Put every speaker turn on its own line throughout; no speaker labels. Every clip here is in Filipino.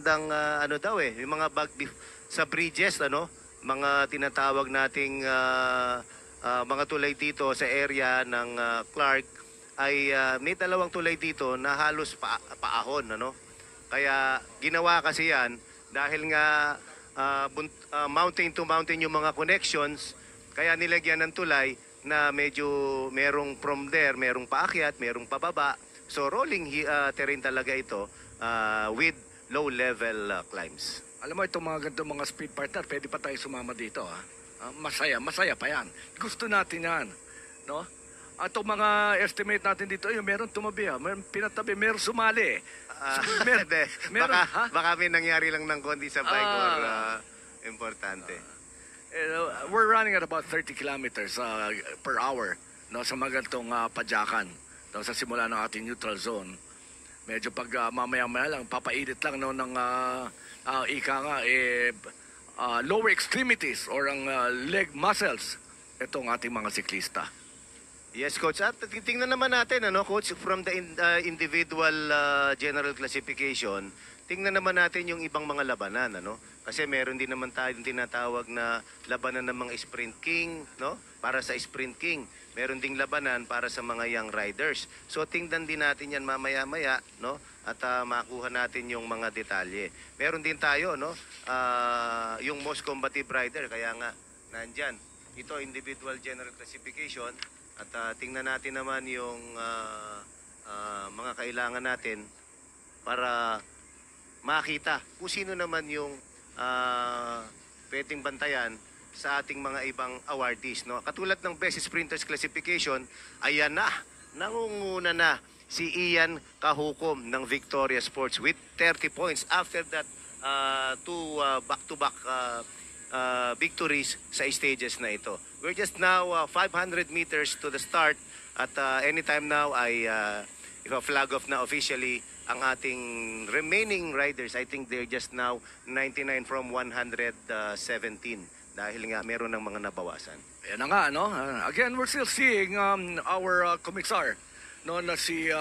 bandang ano daw yung mga sa bridges, ano, mga tinatawag nating mga tulay dito sa area ng Clark ay may dalawang tulay dito na halos paahon, ano. Kaya ginawa kasi yan dahil nga mountain to mountain yung mga connections, kaya nilagyan ng tulay na medyo merong from there, merong paakyat, merong pababa. So rolling terrain talaga ito with low level climbs.
Alam mo, itong mga ganitong mga speed partner, pwede pa tayo sumama dito. Masaya pa yan. Gusto natin yan. No? At itong mga estimate natin dito, meron tumabi, meron pinatabi, meron sumali.
Baka may nangyari lang ng konti sa bike or importante.
We're running at about 30 kilometers per hour, no, sa mga ganitong padyakan, no, sa simula ng ating neutral zone. Medyo pag mamaya-maya lang, papainit lang, no, ng lower extremities or ang leg muscles itong ating mga siklista.
Yes, Coach. At tingnan naman natin, ano, Coach, from the individual general classification, tingnan naman natin yung ibang mga labanan, ano? Kasi meron din naman tayong tinatawag na labanan ng mga sprint king, no? Para sa sprint king. Meron ding labanan para sa mga young riders. So tingnan din natin yan mamaya-maya, no? At makuha natin yung mga detalye. Meron din tayo, no? Yung most combative rider, kaya nga nandyan. Ito, individual general classification. At tingnan natin naman yung mga kailangan natin para makita kung sino naman yung pwedeng bantayan sa ating mga ibang awardees, no? Katulad ng Best Sprinters Classification, ayan na, nangunguna na si Ian Kahukom ng Victoria Sports with 30 points after that two back-to-back victories sa stages na ito. We're just now 500 meters to the start at anytime now ay flag off na officially ang ating remaining riders. I think they're just now 99 from 117 dahil nga meron ng mga nabawasan.
Ayan na nga, no? Again, we're still seeing our commissar, no, na si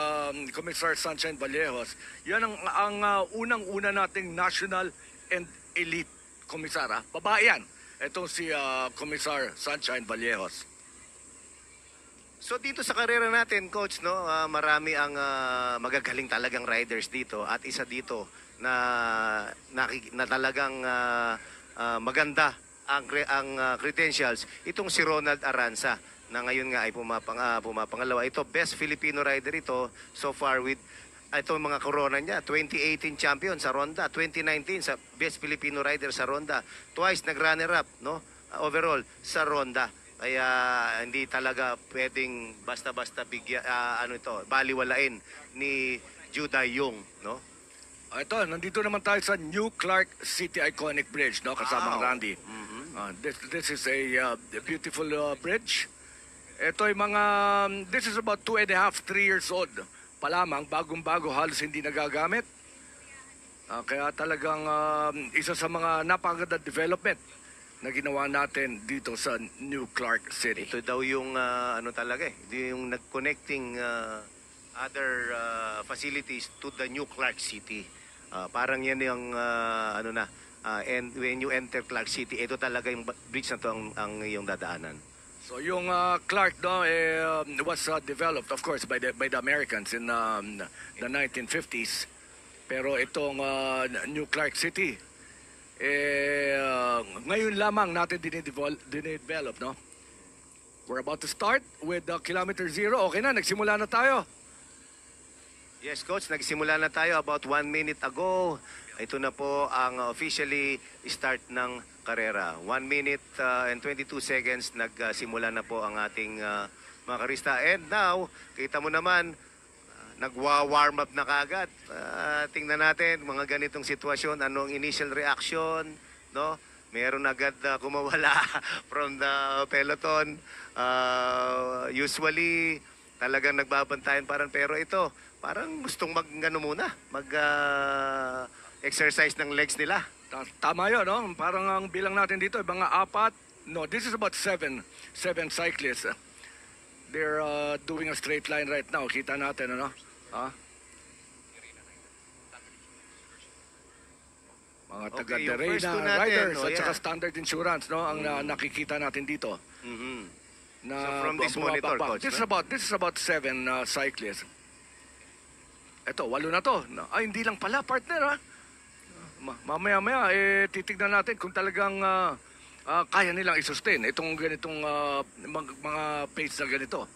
Commissar Sunshine Vallejos. Yan ang unang-una nating national and elite komisara. Babae yan. Itong si Commissar Sunshine Vallejos.
So dito sa karera natin, Coach, no, marami ang magagaling talagang riders dito at isa dito na talagang maganda ang credentials. Itong si Ronald Aranza na ngayon nga ay pumapangalawa. Ito, best Filipino rider ito so far with ito mga corona niya. 2018 champion sa Ronda, 2019 sa best Filipino rider sa Ronda. Twice nag-runner up, no, overall sa Ronda. Kaya hindi talaga pwedeng basta-basta baliwalain ni Judah Yung, no?
Ito, nandito naman tayo sa New Clark City Iconic Bridge, no, kasama ng Randy. This is a beautiful bridge. Ito ay this is about 2.5, 3 years old pa lamang, bagong-bago, halos hindi nagagamit. Kaya talagang isa sa mga napakaganda development na ginawa natin dito sa New Clark City.
Ito daw yung talaga yung nag-connecting other facilities to the New Clark City. Parang yan yung and when you enter Clark City, ito talaga yung bridge na to ang iyong dadaanan.
So yung Clark, no, was developed of course by the Americans in the 1950s. Pero itong New Clark City ngayon lamang natin dinedevelop, no? We're about to start with kilometer 0. Okay na, nagsimula na tayo.
Yes, Coach, nagsimula na tayo about 1 minute ago. Ito na po ang officially start ng karera. 1 minute and 22 seconds nagsimula na po ang ating mga karista. And now, kita mo naman, nagwa-warm up na kagad. Tingnan natin mga ganitong sitwasyon, anong initial reaction, no? Meron agad kumawala from the peloton. Usually talagang nagbabantayan pero ito parang gustong exercise ng legs nila.
Tama yun, no? Parang ang bilang natin dito, mga 4. No, this is about 7 cyclists. They're doing a straight line right now. Kita natin, ano? Mga
Okay,
taga
yung first
Derena
two natin,
Riders
oh,
at saka
yeah.
Standard Insurance, no, ang nakikita natin dito.
Mhm.
Na
So, from this monitor,
bumababa.
Coach,
This is about 7 cyclists. Ito, 8 na to. Ay, hindi lang pala, partner, ha? Mamaya-maya, titignan natin kung talagang kaya nilang i-sustain itong ganitong mga pace na ganito.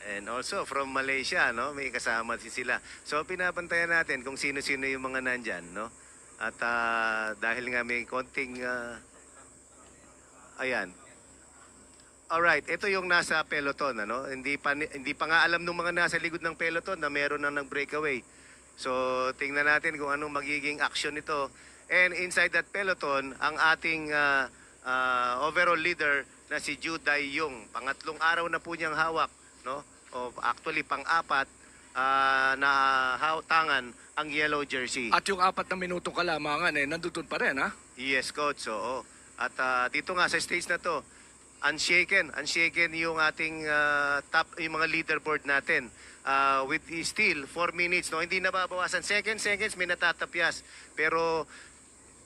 And also from Malaysia, no, may kasama sila. So pinapantayan natin kung sino-sino yung mga nandyan, no? At dahil nga may konting ayan. Alright, ito yung nasa peloton, ano? Hindi pa nga alam ng mga nasa likod ng peloton na meron na nag-breakaway. So tingnan natin kung anong magiging action nito. And inside that peloton, ang ating overall leader na si Ju Dai Yung. Pangatlong araw na po niyang hawak, no? O actually pang-apat na tangan ang yellow jersey.
At yung 4 na minuto kalamangan, nandun pa rin, ha?
Yes, coach. Oo. At dito nga sa stage na to, unshaken yung ating top, yung mga leaderboard natin. With still 4 minutes, no? Hindi nababawasan. Seconds, may natatapyas. Pero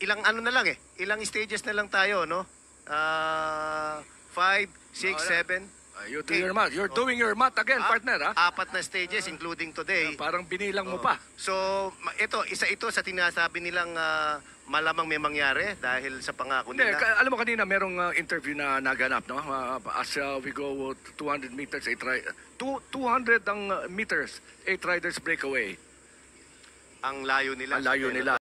ilang ano na lang ilang stages na lang tayo, no? 5, 6, 7.
You do your math. You're doing your math again, partner, ha?
4 na stages, including today.
Parang binilang mo pa.
So, isa ito sa tinasabi nilang malamang may mangyari dahil sa pangako
Hindi,
nila.
alam mo kanina merong interview na naganap, no? As we go 200 meters, 200 ang meters, 8 riders breakaway.
Ang layo nila.
Ang layo nila.